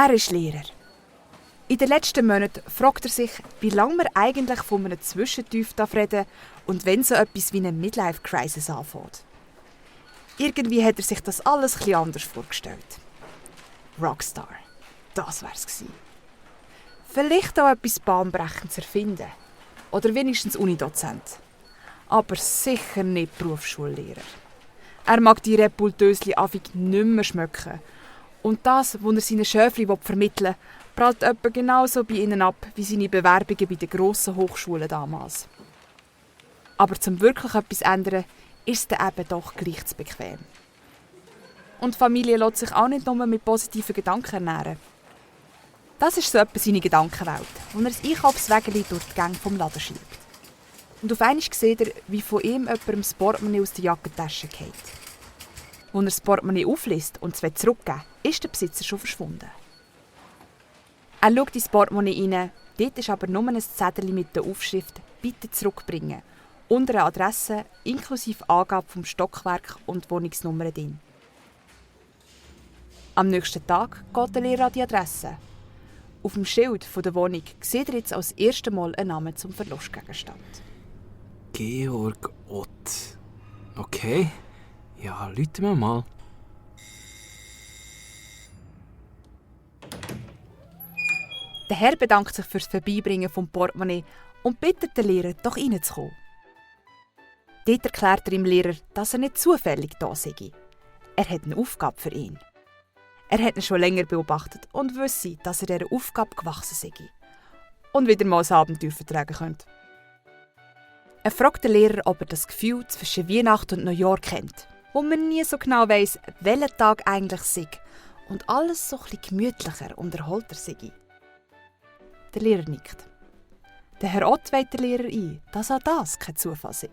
Er ist Lehrer. In den letzten Monaten fragt er sich, wie lange man eigentlich von einem Zwischentief reden darf und wenn so etwas wie eine Midlife-Crisis anfängt. Irgendwie hat er sich das alles etwas anders vorgestellt. Rockstar, das wär's gewesen. Vielleicht auch etwas Bahnbrechendes erfinden. Oder wenigstens Unidozent. Aber sicher nicht Berufsschullehrer. Er mag die Repultösli afig nicht mehr schmecken. Und das, was er seinen Schöfli vermitteln will, prallt etwa genauso bei ihnen ab wie seine Bewerbungen bei den grossen Hochschulen damals. Aber zum wirklich etwas ändern, ist es eben doch gleich zu bequem. Und die Familie lässt sich auch nicht nur mit positiven Gedanken ernähren. Das ist so etwa seine Gedankenwelt, wo er ein Einkaufswägeli durch die Gänge vom Laden schiebt. Und auf einmal sieht er, wie von ihm jemandem das Portemonnaie aus der Jackentasche fällt. Als er das Portemonnaie aufliest und es zurückgeben will, ist der Besitzer schon verschwunden. Er schaut ins Portemonnaie rein, dort ist aber nur ein Zettel mit der Aufschrift «Bitte zurückbringen» und eine Adresse inklusive Angabe vom Stockwerk und Wohnungsnummer drin. Am nächsten Tag geht der Lehrer an die Adresse. Auf dem Schild der Wohnung sieht er jetzt als erstes Mal einen Namen zum Verlustgegenstand. Georg Ott. Okay, ja, rufen wir mal. Der Herr bedankt sich fürs Vorbeibringen vom Portemonnaie und bittet den Lehrer, doch reinzukommen. Dort erklärt er dem Lehrer, dass er nicht zufällig da sei. Er hat eine Aufgabe für ihn. Er hat ihn schon länger beobachtet und wisse, dass er dieser Aufgabe gewachsen sei. Und wieder mal ein Abenteuer vertragen könnte. Er fragt den Lehrer, ob er das Gefühl zwischen Weihnachten und Neujahr kennt, wo man nie so genau weiss, welcher Tag eigentlich sei und alles so etwas gemütlicher und erholter sei. Der Lehrer nickt. Der Herr Ott weiht den Lehrer ein, dass auch das kein Zufall sei.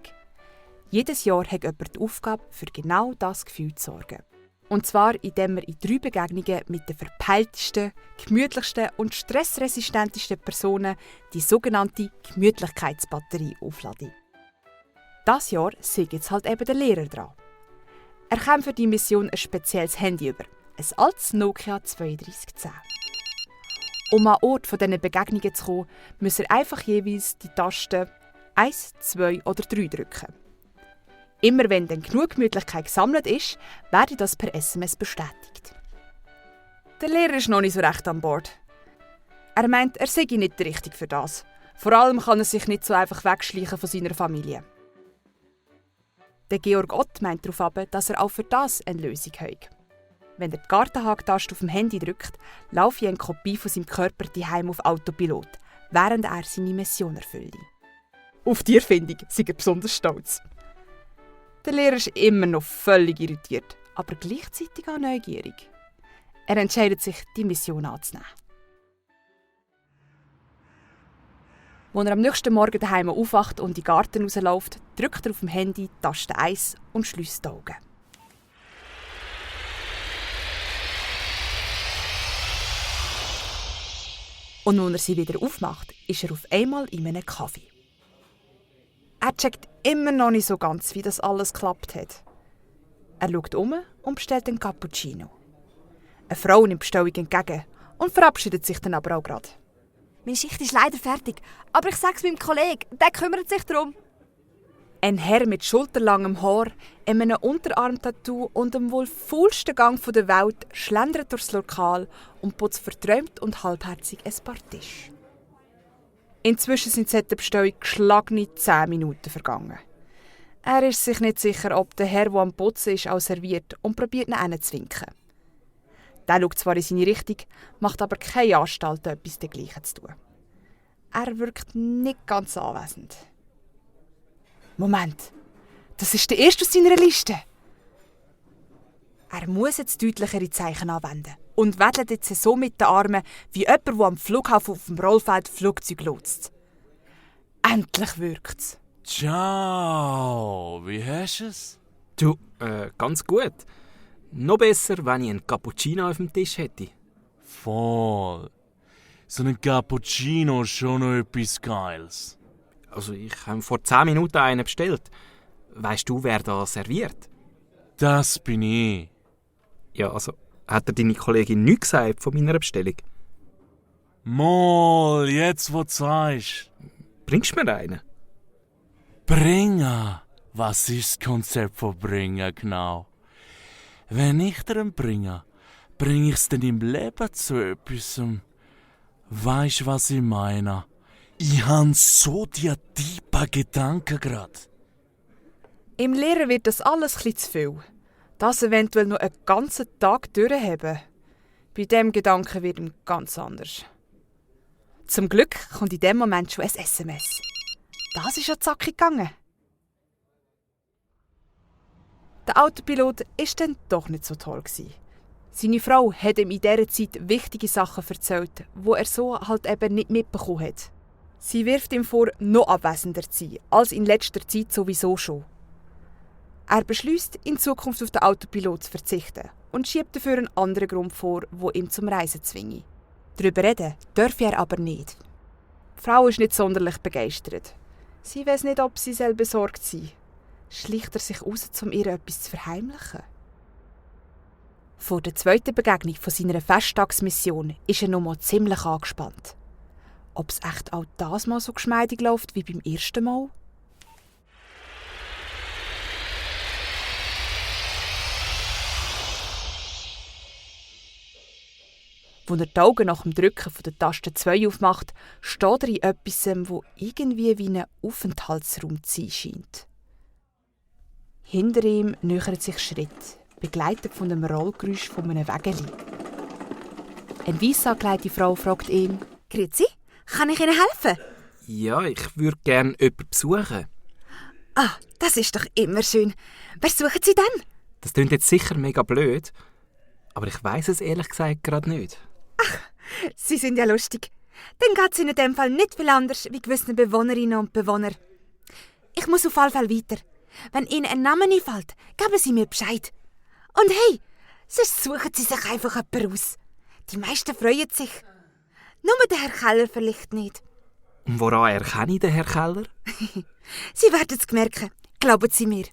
Jedes Jahr hat jemand die Aufgabe, für genau das Gefühl zu sorgen. Und zwar, indem er in 3 Begegnungen mit den verpeiltesten, gemütlichsten und stressresistentesten Personen die sogenannte Gemütlichkeitsbatterie aufladet. Dieses Jahr sei jetzt halt eben der Lehrer dran. Er kam für die Mission ein spezielles Handy über, ein altes Nokia 3210. Um an Ort von diesen Begegnungen zu kommen, muss er einfach jeweils die Tasten 1, 2 oder 3 drücken. Immer wenn dann genug Gemütlichkeit gesammelt ist, werde das per SMS bestätigt. Der Lehrer ist noch nicht so recht an Bord. Er meint, er sei nicht richtig für das. Vor allem kann er sich nicht so einfach wegschleichen von seiner Familie. Der Georg Ott meint darauf ab, dass er auch für das eine Lösung hat. Wenn er die Gartenhagtaste auf dem Handy drückt, laufe eine Kopie von seinem Körper daheim auf Autopilot, während er seine Mission erfüllt. Auf die Erfindung sei er besonders stolz. Der Lehrer ist immer noch völlig irritiert, aber gleichzeitig auch neugierig. Er entscheidet sich, die Mission anzunehmen. Als er am nächsten Morgen daheim aufwacht und in den Garten rausläuft, drückt er auf dem Handy die Taste 1 und schliesst die Augen. Und als er sie wieder aufmacht, ist er auf einmal in einem Kaffee. Er checkt immer noch nicht so ganz, wie das alles geklappt hat. Er schaut um und bestellt einen Cappuccino. Eine Frau nimmt die Bestellung entgegen und verabschiedet sich dann aber auch gerade. Meine Schicht ist leider fertig, aber ich sag's meinem Kollegen, der kümmert sich darum. Ein Herr mit schulterlangem Haar, einem Unterarmtattoo und dem wohl faulsten Gang der Welt schlendert durchs Lokal und putzt verträumt und halbherzig ein paar Tische. Inzwischen sind seit der Bestellung geschlagene 10 Minuten vergangen. Er ist sich nicht sicher, ob der Herr, der am Putzen ist, auch serviert und probiert ihn hinzuwinken. Der schaut zwar in seine Richtung, macht aber keine Anstalt, etwas dergleichen zu tun. Er wirkt nicht ganz anwesend. Moment, das ist der erste aus seiner Liste. Er muss jetzt deutlichere Zeichen anwenden und wedelt jetzt so mit den Armen wie jemand, der am Flughafen auf dem Rollfeld Flugzeug lotst. Endlich wirkt's. Ciao, wie hast du es? Du, ganz gut. Noch besser, wenn ich einen Cappuccino auf dem Tisch hätte. Voll. So ein Cappuccino ist schon noch etwas Geiles. Also ich habe vor 10 Minuten einen bestellt. Weißt du, wer da serviert? Das bin ich. Ja, also Hat dir deine Kollegin nichts gesagt von meiner Bestellung? Mal, jetzt wo du sagst. Bringst du mir einen? Bringen? Was ist das Konzept von bringen genau? Wenn ich dir einen bringe, bringe ich es dann im Leben zu etwas. Weisst was ich meine? Ich han so die tiefen Gedanken grad. Im Lehrer wird das alles etwas zu viel. Das eventuell noch einen ganzen Tag durchhaben. Bei diesem Gedanken wird ihm ganz anders. Zum Glück kommt in dem Moment schon ein SMS. Das ist ja zackig gegangen. Der Autopilot war dann doch nicht so toll. Seine Frau hat ihm in dieser Zeit wichtige Sachen erzählt, die er so halt eben nicht mitbekommen hat. Sie wirft ihm vor, noch abwesender zu sein, als in letzter Zeit sowieso schon. Er beschließt, in Zukunft auf den Autopilot zu verzichten und schiebt dafür einen anderen Grund vor, der ihm zum Reisen zwinge. Darüber reden dürfe er aber nicht. Die Frau ist nicht sonderlich begeistert. Sie weiß nicht, ob sie selber besorgt sei. Schleicht er sich raus, um ihr etwas zu verheimlichen? Vor der zweiten Begegnung von seiner Festtagsmission ist er noch mal ziemlich angespannt. Ob es echt auch das Mal so geschmeidig läuft wie beim ersten Mal? Als er die Augen nach dem Drücken von der Taste 2 aufmacht, steht er in etwas, das irgendwie wie ein Aufenthaltsraum zu sein scheint. Hinter ihm nähert sich Schritt, begleitet von einem Rollgeräusch von einem Wägeli. Eine weiss angekleidete Frau fragt ihn: Grüezi, kann ich Ihnen helfen? Ja, ich würde gerne jemanden besuchen. Ah, das ist doch immer schön. Wer suchen Sie denn? Das klingt jetzt sicher mega blöd, aber ich weiss es ehrlich gesagt gerade nicht. Sie sind ja lustig. Dann geht es Ihnen in dem Fall nicht viel anders wie gewissen Bewohnerinnen und Bewohner. Ich muss auf alle Fälle weiter. Wenn Ihnen ein Name einfällt, geben Sie mir Bescheid. Und hey, sonst suchen Sie sich einfach jemanden aus. Die meisten freuen sich. Nur der Herr Keller vielleicht nicht. Und woran erkenne ich den Herr Keller? Sie werden es merken, glauben Sie mir.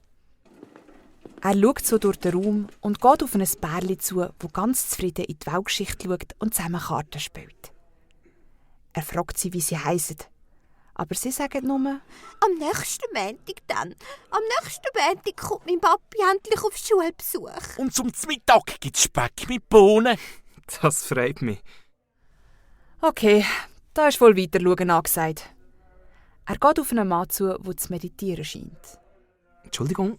Er schaut so durch den Raum und geht auf ein Pärchen zu, das ganz zufrieden in die Weltgeschichte schaut und zusammen Karten spielt. Er fragt sie, wie sie heissen. Aber sie sagen nur: Am nächsten Montag dann. Am nächsten Montag kommt mein Papi endlich auf Schulbesuch. Und zum Mittag gibt's Speck mit Bohnen. Das freut mich. Okay, da ist wohl Weiterschauen angesagt. Er geht auf einen Mann zu, der zu meditieren scheint. Entschuldigung,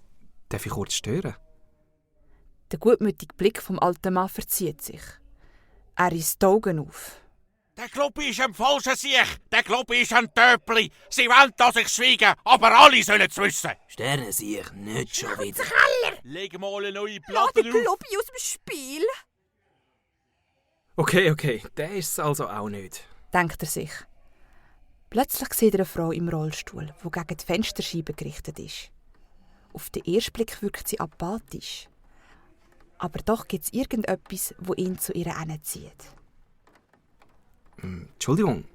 darf ich kurz stören? Der gutmütige Blick vom alten Mann verzieht sich. Er reißt die Augen auf. Der Club ist ein falscher Sieg. Der Club ist ein Töpli. Sie wollen, dass ich schweige, aber alle sollen es wissen. Sterne sehe ich nicht schon wieder. Leg mal eine neue Lass Platte den auf. Kloppi aus dem Spiel. Okay, der ist es also auch nicht. Denkt er sich. Plötzlich sieht er eine Frau im Rollstuhl, die gegen die Fensterscheibe gerichtet ist. Auf den ersten Blick wirkt sie apathisch. Aber doch gibt es irgendetwas, das ihn zu ihr hinzieht. Entschuldigung,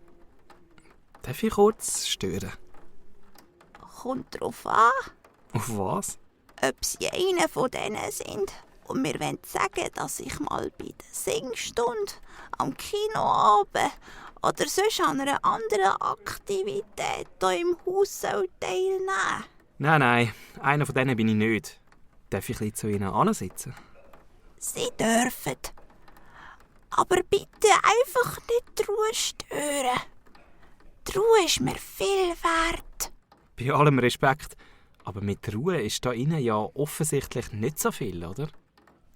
darf ich kurz stören? Kommt drauf an, Auf was? ob Sie einer von denen sind. Und wir wollen sagen, dass ich mal bei der Singstunde, am Kinoabend oder sonst an einer anderen Aktivität hier im Haus teilnehmen soll. Nein, einer von denen bin ich nicht. Darf ich ein bisschen zu Ihnen ansitzen? Sie dürfen. Aber bitte einfach nicht die Ruhe stören. Die Ruhe ist mir viel wert. Bei allem Respekt, aber mit Ruhe ist da innen ja offensichtlich nicht so viel, oder?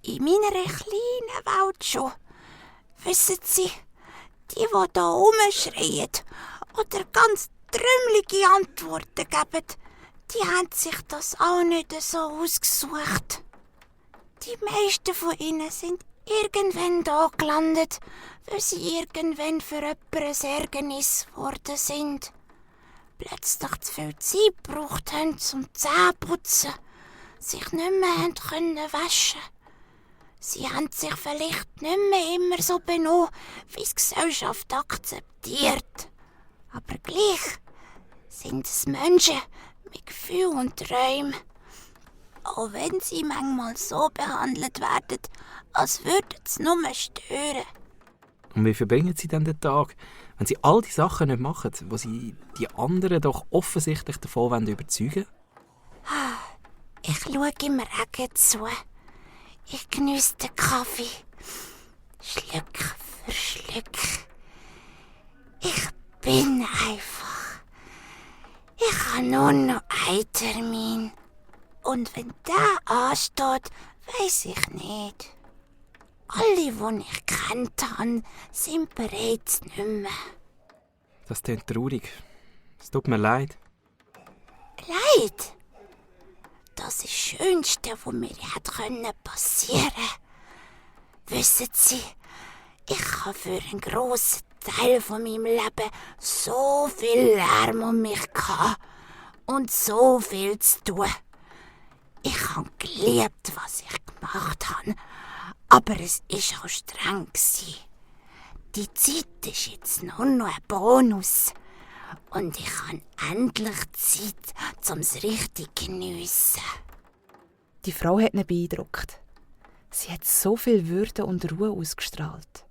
In meiner kleinen Welt schon. Wissen Sie, die da rumschreien oder ganz trümmelige Antworten geben, die haben sich das auch nicht so ausgesucht. Die meisten von ihnen sind irgendwann da gelandet, weil sie irgendwann für jemanden ein Ärgernis geworden sind. Plötzlich zu viel Zeit gebraucht haben zum Zähneputzen, sich nicht mehr haben können waschen. Sie haben sich vielleicht nicht mehr immer so benommen, wie es die Gesellschaft akzeptiert. Aber gleich sind es Menschen mit Gefühl und Träumen. auch wenn sie manchmal so behandelt werden, als würden sie nur stören. Und wie verbringen Sie denn den Tag, wenn Sie all die Sachen nicht machen, wo Sie die anderen doch offensichtlich davon überzeugen wollen? Ich schaue im Regen zu. Ich geniesse den Kaffee. Schluck für Schluck. Ich bin einfach. Ich habe nur noch einen Termin. Und wenn der ansteht, weiss ich nicht. Alle, die ich kennt habe, sind bereits nicht mehr. Das klingt traurig. Es tut mir leid. Leid? Das ist das Schönste, was mir passieren konnte. Wissen Sie, ich habe für einen grossen Teil von meinem Leben so viel Lärm um mich gehabt und so viel zu tun. Ich habe geliebt, was ich gemacht habe, aber es war auch streng. Die Zeit ist jetzt nur noch ein Bonus. Und ich habe endlich Zeit, um es richtig zu geniessen. Die Frau hat ihn beeindruckt. Sie hat so viel Würde und Ruhe ausgestrahlt.